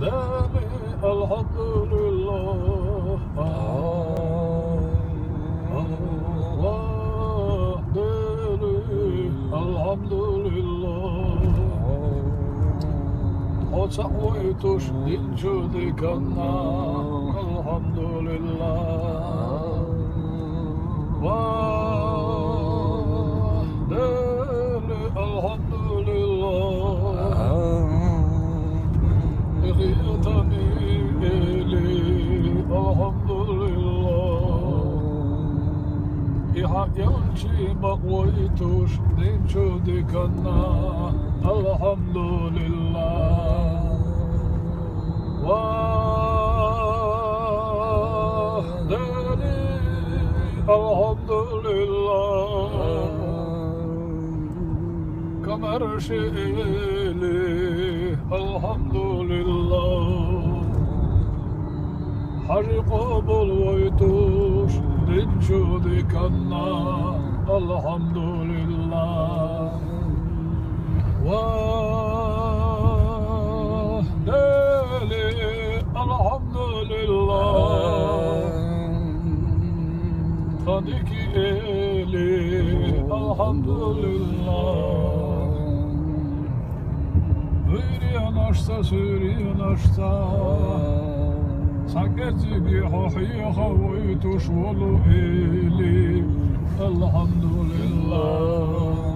deli elhamdülillah. Allah deli elhamdülillah. وسويتش من جودك النار الحمد لله وداني الحمد لله غيتني إلي الحمد لله يمشي مقويتش من جودك النار الحمد لله وحداني الحمد لله كما رشيلي الحمد لله حاجي قبل ويتوش من جودك الحمد لله وحداني الحمد لله صديق إلي الحمد لله Sürüyen aşsa Sakezi bir hahiye havayı tuşvolu eli Elhamdülillah